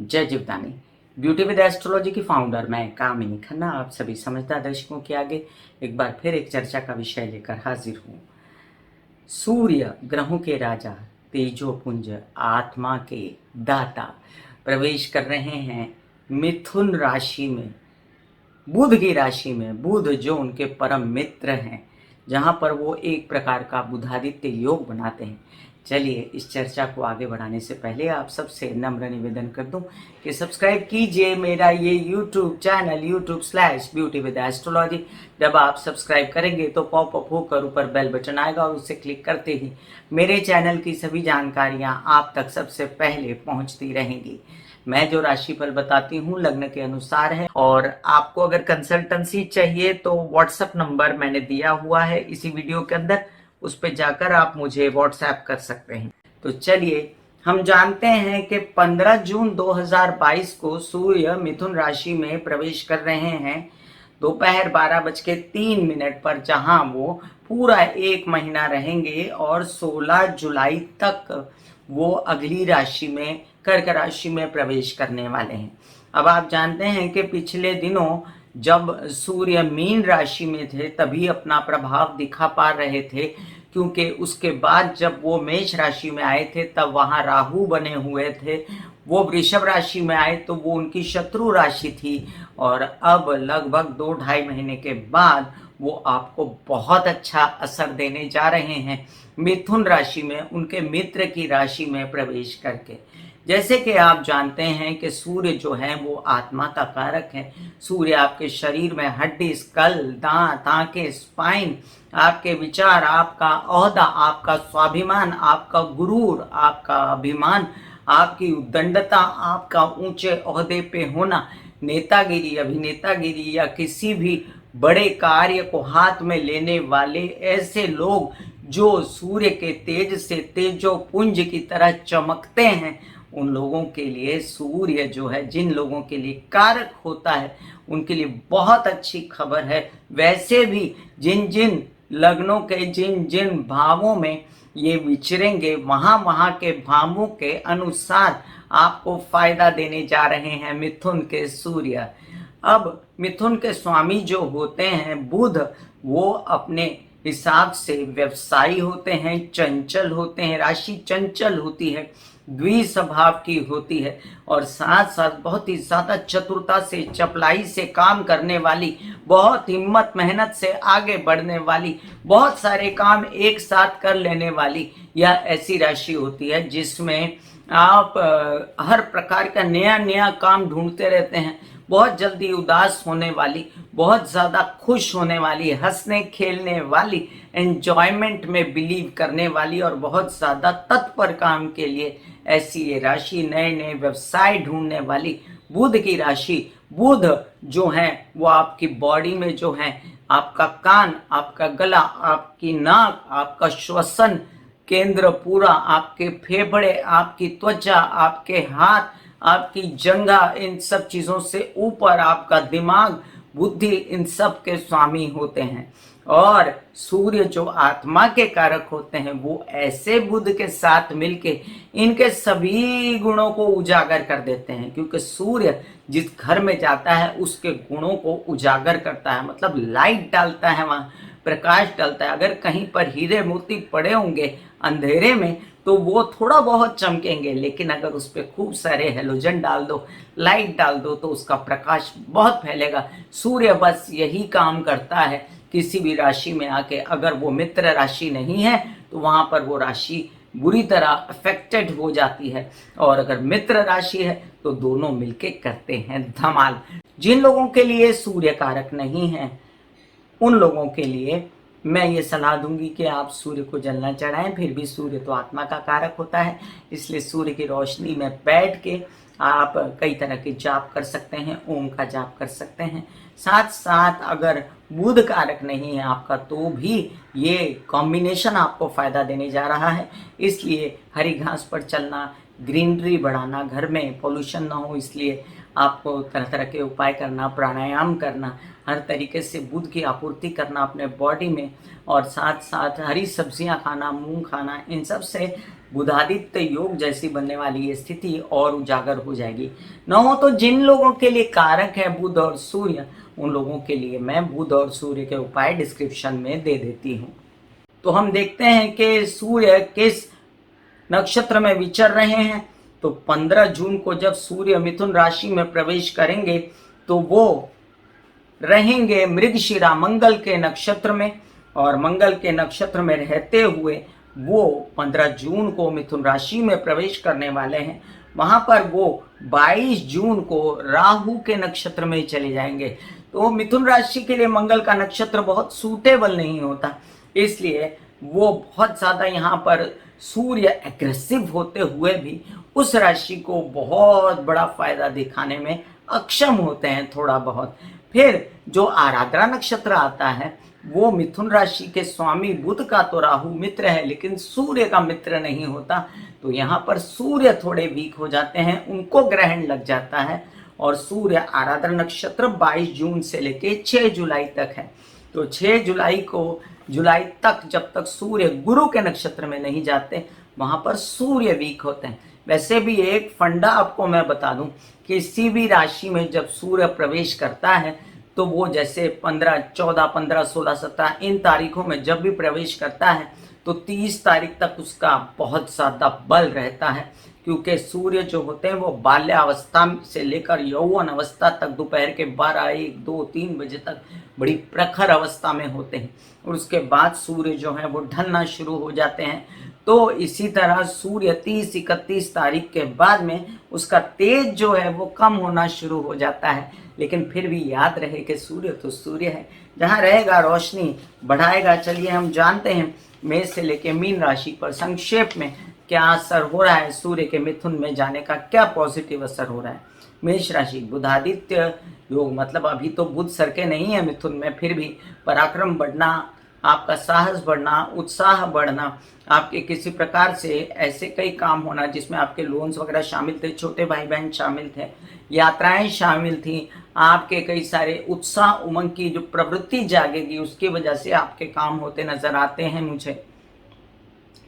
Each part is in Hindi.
जय जीवदानी। ब्यूटी विद एस्ट्रोलॉजी की फाउंडर मैं कामिनी खन्ना आप सभी समझदार दर्शकों के आगे एक बार फिर एक चर्चा का विषय लेकर हाजिर हूँ। सूर्य ग्रहों के राजा, तेजोपुंज, आत्मा के दाता प्रवेश कर रहे हैं मिथुन राशि में, बुध की राशि में। बुध जो उनके परम मित्र हैं, जहाँ पर वो एक प्रकार का बुधादित्य योग बनाते हैं। चलिए इस चर्चा को आगे बढ़ाने से पहले आप सबसे नम्र निवेदन कर दूं कि सब्सक्राइब कीजिए मेरा ये यूट्यूब चैनल YouTube/ब्यूटी विद एस्ट्रोलॉजी। जब आप सब्सक्राइब करेंगे तो पॉपअप होकर ऊपर बेल बटन आएगा और उसे क्लिक करते ही मेरे चैनल की सभी जानकारियां आप तक सबसे पहले पहुंचती रहेंगी। मैं जो राशिफल बताती हूँ लग्न के अनुसार है, और आपको अगर कंसल्टेंसी चाहिए तो व्हाट्सएप नंबर मैंने दिया हुआ है इसी वीडियो के अंदर, उस पर जाकर आप मुझे व्हाट्सएप कर सकते हैं। तो चलिए हम जानते हैं कि 15 जून 2022 को सूर्य मिथुन राशि में प्रवेश कर रहे हैं दोपहर 12:03 पर, जहां वो पूरा एक महीना रहेंगे और 16 जुलाई तक वो अगली राशि में कर्क राशि में प्रवेश करने वाले हैं। अब आप जानते हैं कि पिछले दिनों जब सूर्य मीन राशि में थे तभी अपना प्रभाव दिखा पा रहे थे, क्योंकि उसके बाद जब वो मेष राशि में आए थे तब वहां राहु बने हुए थे। वो वृषभ राशि में आए तो वो उनकी शत्रु राशि थी, और अब लगभग 2-2.5 महीने के बाद वो आपको बहुत अच्छा असर देने जा रहे हैं मिथुन राशि में, उनके मित्र की राशि में प्रवेश करके। जैसे कि आप जानते हैं कि सूर्य जो है वो आत्मा का कारक है। सूर्य आपके शरीर में हड्डी, स्कल, दांत, आंखें, स्पाइन, आपके विचार, आपका ओहदा, आपका स्वाभिमान, आपका गुरूर, आपका अभिमान, आपकी उद्दंडता, आपका ऊंचे ओहदे पे होना, नेतागिरी, अभिनेतागिरी या किसी भी बड़े कार्य को हाथ में लेने वाले ऐसे लोग जो सूर्य के तेज से तेजोपुंज की तरह चमकते हैं, उन लोगों के लिए सूर्य जो है, जिन लोगों के लिए कारक होता है, उनके लिए बहुत अच्छी खबर है। वैसे भी जिन जिन लग्नों के जिन जिन भावों में ये विचरेंगे, वहां वहां के भावों के अनुसार आपको फायदा देने जा रहे हैं मिथुन के सूर्य। अब मिथुन के स्वामी जो होते हैं बुध, वो अपने हिसाब से व्यवसायी होते हैं, चंचल होते हैं, राशि चंचल होती है, द्विस्वभाव की होती है, और साथ साथ बहुत ही ज्यादा चतुरता से, चपलाई से काम करने वाली, बहुत हिम्मत मेहनत से आगे बढ़ने वाली, बहुत सारे काम एक साथ कर लेने वाली यह ऐसी राशि होती है जिसमें आप हर प्रकार का नया नया काम ढूंढते रहते हैं। बहुत जल्दी उदास होने वाली, बहुत ज्यादा खुश होने वाली, हंसने खेलने वाली, एंजॉयमेंट में बिलीव करने वाली, और बहुत ज्यादा तत्पर काम के लिए ऐसी ये राशि, नए नए व्यवसाय ढूंढने वाली बुध की राशि। बुध जो है वो आपकी बॉडी में जो है, आपका कान, आपका गला, आपकी नाक, आपका श्वसन केंद्र पूरा, आपके फेफड़े, आपकी त्वचा, आपके हाथ, आपकी जंघा, इन सब चीजों से ऊपर आपका दिमाग, बुद्धि, इन सब के स्वामी होते हैं। और सूर्य जो आत्मा के कारक होते हैं वो ऐसे बुध के साथ मिलके इनके सभी गुणों को उजागर कर देते हैं, क्योंकि सूर्य जिस घर में जाता है उसके गुणों को उजागर करता है, मतलब लाइट डालता है, वहां प्रकाश डालता है। अगर कहीं पर हीरे मोती पड़े होंगे अंधेरे में तो वो थोड़ा बहुत चमकेंगे, लेकिन अगर उस पर खूब सारे हेलोजन डाल दो, लाइट डाल दो, तो उसका प्रकाश बहुत फैलेगा। सूर्य बस यही काम करता है किसी भी राशि में आके। अगर वो मित्र राशि नहीं है तो वहां पर वो राशि बुरी तरह अफेक्टेड हो जाती है, और अगर मित्र राशि है तो दोनों मिलके करते हैं धमाल। जिन लोगों के लिए सूर्य कारक नहीं है उन लोगों के लिए मैं ये सलाह दूंगी कि आप सूर्य को जल न चढ़ाएं। फिर भी सूर्य तो आत्मा का कारक होता है, इसलिए सूर्य की रोशनी में बैठ के आप कई तरह के जाप कर सकते हैं, ओम का जाप कर सकते हैं। साथ साथ अगर बुध कारक नहीं है आपका तो भी ये कॉम्बिनेशन आपको फायदा देने जा रहा है। इसलिए हरी घास पर चलना, ग्रीनरी बढ़ाना, घर में पोल्यूशन ना हो इसलिए आपको तरह तरह के उपाय करना, प्राणायाम करना, हर तरीके से बुध की आपूर्ति करना अपने बॉडी में, और साथ साथ हरी सब्जियां खाना, मूंग खाना, इन सब से बुधादित्य योग जैसी बनने वाली ये स्थिति और उजागर हो जाएगी। न हो तो जिन लोगों के लिए कारक है बुध और सूर्य, उन लोगों के लिए मैं बुध और सूर्य के उपाय डिस्क्रिप्शन में दे देती हूँ। तो हम देखते हैं कि सूर्य किस नक्षत्र में विचर रहे हैं। तो 15 जून को जब सूर्य मिथुन राशि में प्रवेश करेंगे तो वो रहेंगे मृगशिरा मंगल के नक्षत्र में, और मंगल के नक्षत्र में रहते हुए वो 15 जून को मिथुन राशि में प्रवेश करने वाले हैं। वहां पर वो 22 जून को राहु के नक्षत्र में चले जाएंगे। तो मिथुन राशि के लिए मंगल का नक्षत्र बहुत सूटेबल नहीं होता, इसलिए वो बहुत ज्यादा यहाँ पर सूर्य एग्रेसिव होते हुए भी उस राशि को बहुत बड़ा फायदा दिखाने में अक्षम होते हैं थोड़ा बहुत। फिर जो आराद्रा नक्षत्र आता है वो मिथुन राशि के स्वामी बुध का तो राहु मित्र है, लेकिन सूर्य का मित्र नहीं होता। तो यहाँ पर सूर्य थोड़े वीक हो जाते हैं, उनको ग्रहण लग जाता है। और सूर्य आराद्रा नक्षत्र 22 जून से लेके 6 जुलाई तक है। तो 6 जुलाई तक जब तक सूर्य गुरु के नक्षत्र में नहीं जाते, वहां पर सूर्य वीक होते हैं। वैसे भी एक फंडा आपको मैं बता दूं कि किसी भी राशि में जब सूर्य प्रवेश करता है तो वो जैसे 15, 14, 15, 16, 17 इन तारीखों में जब भी प्रवेश करता है तो 30 तारीख तक उसका बहुत ज्यादा बल रहता है, क्योंकि सूर्य जो होते हैं वो बाल्यावस्था से लेकर यौवन अवस्था तक दोपहर के 12, 1, 2, 3 बजे तक बड़ी प्रखर अवस्था में होते हैं, और उसके बाद सूर्य जो है वो ढलना शुरू हो जाते हैं। तो इसी तरह सूर्य 30, 31 तारीख के बाद में उसका तेज जो है वो कम होना शुरू हो जाता है। लेकिन फिर भी याद रहे कि सूर्य तो सूर्य है, जहाँ रहेगा रोशनी बढ़ाएगा। चलिए हम जानते हैं मेष से लेके मीन राशि पर संक्षेप में क्या असर हो रहा है, सूर्य के मिथुन में जाने का क्या पॉजिटिव असर हो रहा है। मेष राशि बुधादित्य योग, मतलब अभी तो बुध सरके नहीं है मिथुन में, फिर भी पराक्रम बढ़ना, आपका साहस बढ़ना, उत्साह बढ़ना, आपके किसी प्रकार से ऐसे कई काम होना जिसमें आपके लोन्स वगैरह शामिल थे, छोटे भाई बहन शामिल थे, यात्राएं शामिल थी, आपके कई सारे उत्साह उमंग की जो प्रवृत्ति जागेगी उसकी वजह से आपके काम होते नजर आते हैं मुझे।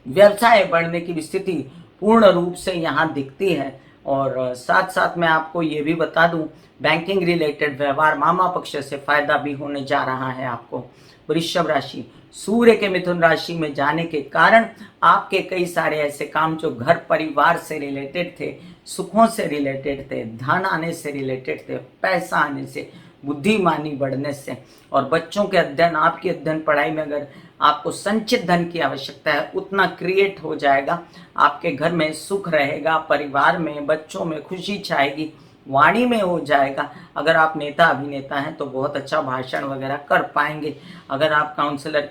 व्यवसाय बढ़ने की स्थिति पूर्ण रूप से यहाँ दिखती है। और साथ साथ मैं आपको ये भी बता दूं, बैंकिंग रिलेटेड व्यवहार मामा पक्ष से फायदा भी होने जा रहा है आपको। वृषभ राशि, सूर्य के मिथुन राशि में जाने के कारण आपके कई सारे ऐसे काम जो घर परिवार से रिलेटेड थे, सुखों से रिलेटेड थे, धन आने से रिलेटेड थे, पैसा आने से, बुद्धिमानी बढ़ने से, और बच्चों के अध्ययन, आपकी अध्ययन पढ़ाई में अगर आपको संचित धन की आवश्यकता है उतना क्रिएट हो जाएगा। आपके घर में सुख रहेगा, परिवार में, बच्चों में खुशी छाएगी, वाणी में हो जाएगा। अगर आप नेता अभिनेता हैं तो बहुत अच्छा भाषण वगैरह कर पाएंगे। अगर आप काउंसलर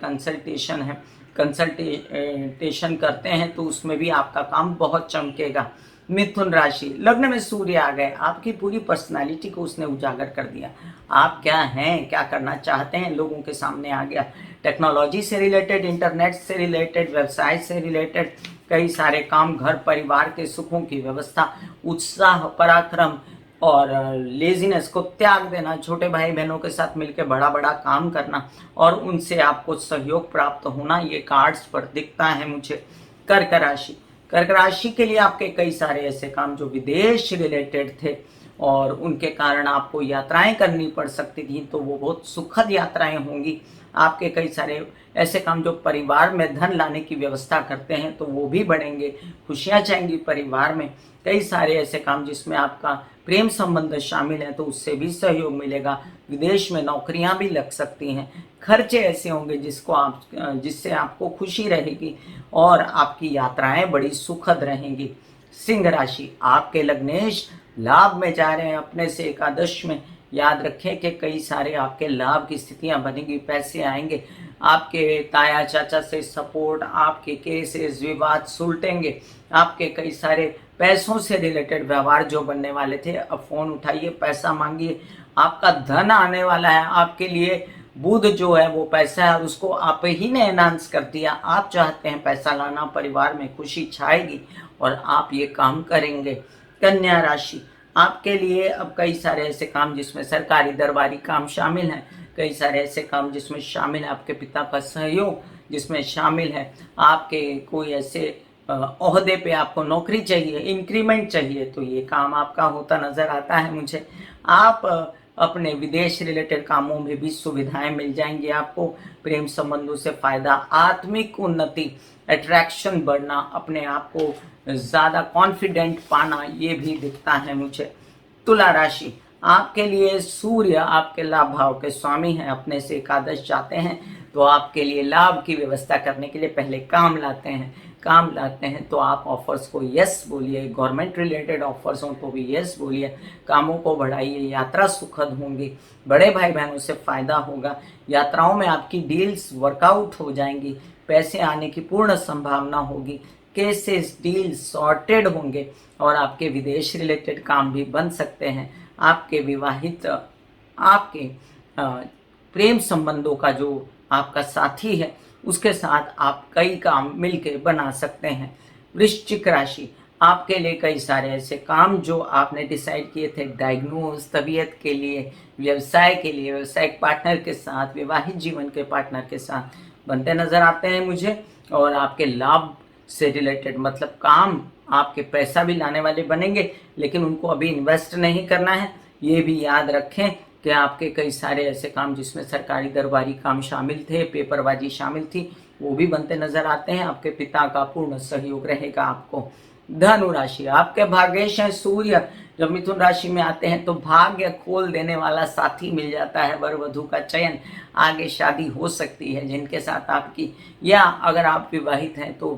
कंसल्टेशन करते हैं तो उसमें भी आपका काम बहुत चमकेगा। मिथुन राशि, लग्न में सूर्य आ गए, आपकी पूरी पर्सनालिटी को उसने उजागर कर दिया। आप क्या हैं, क्या करना चाहते हैं, लोगों के सामने आ गया। टेक्नोलॉजी से रिलेटेड, इंटरनेट से रिलेटेड, व्यवसाय से रिलेटेड कई सारे काम, घर परिवार के सुखों की व्यवस्था, उत्साह, पराक्रम और लेजीनेस को त्याग देना, छोटे भाई बहनों के साथ मिलकर बड़ा बड़ा काम करना और उनसे आपको सहयोग प्राप्त होना, ये कार्ड्स पर दिखता है मुझे। कर्क राशि, कर्क राशि के लिए आपके कई सारे ऐसे काम जो विदेश रिलेटेड थे और उनके कारण आपको यात्राएं करनी पड़ सकती थी, तो वो बहुत सुखद यात्राएं होंगी। आपके कई सारे ऐसे काम जो परिवार में धन लाने की व्यवस्था करते हैं तो वो भी बढ़ेंगे, खुशियां चाहेंगी परिवार में। कई सारे ऐसे काम जिसमें आपका प्रेम संबंध शामिल है तो उससे भी सहयोग मिलेगा। विदेश में नौकरियां भी लग सकती हैं। खर्चे ऐसे होंगे जिससे आपको खुशी रहेगी और आपकी यात्राएं बड़ी सुखद रहेंगी। सिंह राशि, आपके लग्नेश लाभ में जा रहे हैं अपने से एकादश में। याद रखें कि कई सारे आपके लाभ की स्थितियां बनेंगी, पैसे आएंगे, आपके ताया चाचा से सपोर्ट, आपके केसेस विवाद सुलटेंगे, आपके कई सारे पैसों से रिलेटेड व्यवहार जो बनने वाले थे, अब फोन उठाइए, पैसा मांगिए, आपका धन आने वाला है आपके लिए। बुध जो है वो पैसा है, उसको आप ही ने एनहांस कर दिया। आप चाहते हैं पैसा लाना, परिवार में खुशी छाएगी और आप ये काम करेंगे। कन्या राशि, आपके लिए अब कई सारे ऐसे काम जिसमें सरकारी दरबारी काम शामिल हैं, कई सारे ऐसे काम जिसमें शामिल है आपके पिता का सहयोग, जिसमें शामिल है आपके कोई ऐसे ओहदे पे आपको नौकरी चाहिए, इंक्रीमेंट चाहिए, तो ये काम आपका होता नज़र आता है मुझे। आप अपने विदेश रिलेटेड कामों में भी सुविधाएं मिल जाएंगी आपको। प्रेम संबंधों से फ़ायदा, आत्मिक उन्नति, अट्रैक्शन बढ़ना, अपने आप को ज़्यादा कॉन्फिडेंट पाना, ये भी दिखता है मुझे। तुला राशि, आपके लिए सूर्य आपके लाभ भाव के स्वामी हैं, अपने से एकादश जाते हैं तो आपके लिए लाभ की व्यवस्था करने के लिए पहले काम लाते हैं तो आप ऑफर्स को यस बोलिए। गवर्नमेंट रिलेटेड ऑफर्स हों तो भी यस बोलिए। कामों को बढ़ाइए, यात्रा सुखद होंगी, बड़े भाई बहनों से फायदा होगा, यात्राओं में आपकी डील्स वर्कआउट हो जाएंगी, पैसे आने की पूर्ण संभावना होगी, केसेस डील सॉर्टेड होंगे और आपके विदेश रिलेटेड काम भी बन सकते हैं। आपके प्रेम संबंधों का जो आपका साथी है उसके साथ आप कई काम मिलकर बना सकते हैं। वृश्चिक राशि, आपके लिए कई सारे ऐसे काम जो आपने डिसाइड किए थे, डायग्नोज, तबीयत के लिए, व्यवसाय के लिए, व्यवसायिक पार्टनर के साथ, विवाहित जीवन के पार्टनर के साथ बनते नजर आते हैं मुझे। और आपके लाभ से रिलेटेड मतलब काम आपके पैसा भी लाने वाले बनेंगे, लेकिन उनको अभी इन्वेस्ट नहीं करना है। ये भी याद रखें कि आपके कई सारे ऐसे काम जिसमें सरकारी दरबारी काम शामिल थे, पेपरबाजी शामिल थी, वो भी बनते नजर आते हैं। आपके पिता का पूर्ण सहयोग रहेगा आपको। धनु राशि, आपके भाग्येश हैं सूर्य। जब मिथुन राशि में आते हैं तो भाग्य खोल देने वाला साथी मिल जाता है, वर वधु का चयन, आगे शादी हो सकती है जिनके साथ आपकी, या अगर आप विवाहित हैं तो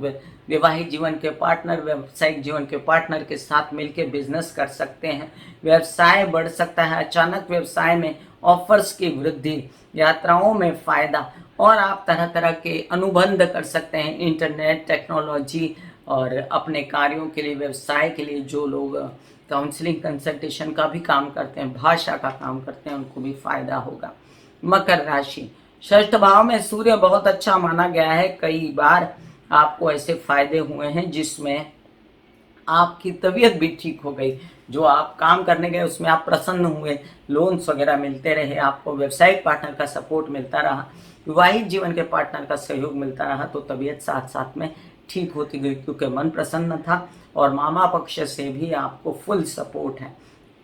विवाहित जीवन के पार्टनर, व्यावसायिक जीवन के पार्टनर के साथ मिलकर बिजनेस कर सकते हैं। व्यवसाय बढ़ सकता है, अचानक व्यवसाय में ऑफर्स की वृद्धि, यात्राओं में फायदा, और आप तरह तरह के अनुबंध कर सकते हैं इंटरनेट, टेक्नोलॉजी और अपने कार्यों के लिए, व्यवसाय के लिए। जो लोग काउंसलिंग कंसल्टेशन का भी काम करते हैं, भाषा का काम करते हैं, उनको भी फायदा होगा। मकर राशि, षष्ठ भाव में सूर्य बहुत अच्छा माना गया है। कई बार आपको ऐसे फायदे हुए हैं जिसमें आपकी तबीयत भी ठीक हो गई, जो आप काम करने गए उसमें आप प्रसन्न हुए, लोन्स वगैरह मिलते रहे, आपको व्यवसायिक पार्टनर का सपोर्ट मिलता रहा, विवाहित जीवन के पार्टनर का सहयोग मिलता रहा, तो तबीयत साथ साथ में ठीक होती गई क्योंकि मन प्रसन्न था और मामा पक्ष से भी आपको फुल सपोर्ट है।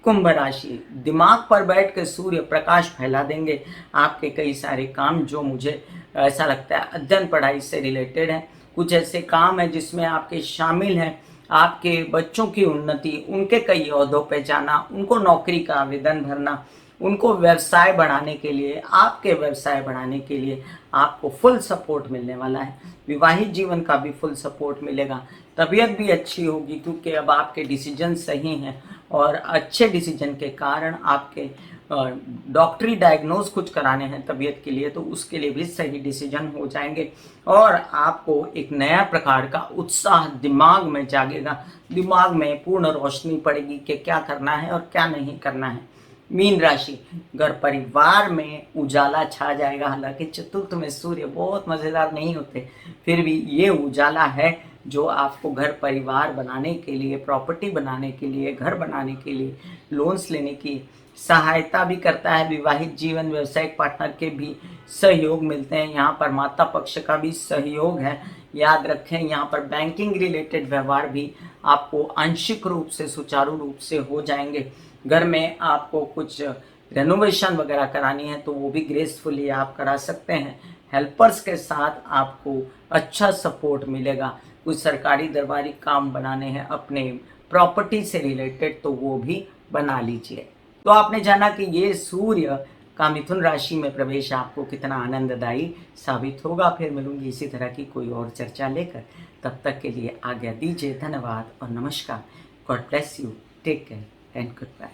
कुंभ राशि, दिमाग पर बैठ कर सूर्य प्रकाश फैला देंगे। आपके कई सारे काम जो मुझे ऐसा लगता है अध्ययन पढ़ाई से रिलेटेड है, कुछ ऐसे काम है जिसमें आपके शामिल हैं आपके बच्चों की उन्नति, उनके कई ओहदों पे जाना, उनको नौकरी का आवेदन भरना, उनको व्यवसाय बढ़ाने के लिए, आपके व्यवसाय बढ़ाने के लिए आपको फुल सपोर्ट मिलने वाला है। विवाहित जीवन का भी फुल सपोर्ट मिलेगा। तबीयत भी अच्छी होगी क्योंकि अब आपके डिसीजन सही हैं और अच्छे डिसीजन के कारण आपके डॉक्टरी डायग्नोज कुछ कराने हैं तबीयत के लिए, तो उसके लिए भी सही डिसीजन हो जाएंगे और आपको एक नया प्रकार का उत्साह दिमाग में जागेगा, दिमाग में पूर्ण रोशनी पड़ेगी कि क्या करना है और क्या नहीं करना है। मीन राशि, घर परिवार में उजाला छा जाएगा। हालांकि चतुर्थ में सूर्य बहुत मजेदार नहीं होते, फिर भी ये उजाला है जो आपको घर परिवार बनाने के लिए, प्रॉपर्टी बनाने के लिए, घर बनाने के लिए, लोन्स लेने की सहायता भी करता है। विवाहित जीवन, व्यवसायिक पार्टनर के भी सहयोग मिलते हैं। यहाँ पर माता पक्ष का भी सहयोग है। याद रखें यहाँ पर बैंकिंग रिलेटेड व्यवहार भी आपको आंशिक रूप से सुचारू रूप से हो जाएंगे। घर में आपको कुछ रेनोवेशन वगैरह करानी है तो वो भी ग्रेसफुली आप करा सकते हैं। हेल्पर्स के साथ आपको अच्छा सपोर्ट मिलेगा। कुछ सरकारी दरबारी काम बनाने हैं अपने प्रॉपर्टी से रिलेटेड तो वो भी बना लीजिए। तो आपने जाना कि ये सूर्य का मिथुन राशि में प्रवेश आपको कितना आनंददायी साबित होगा। फिर मिलूंगी इसी तरह की कोई और चर्चा लेकर, तब तक के लिए आज्ञा दीजिए। धन्यवाद और नमस्कार। God bless you, take care and good bye.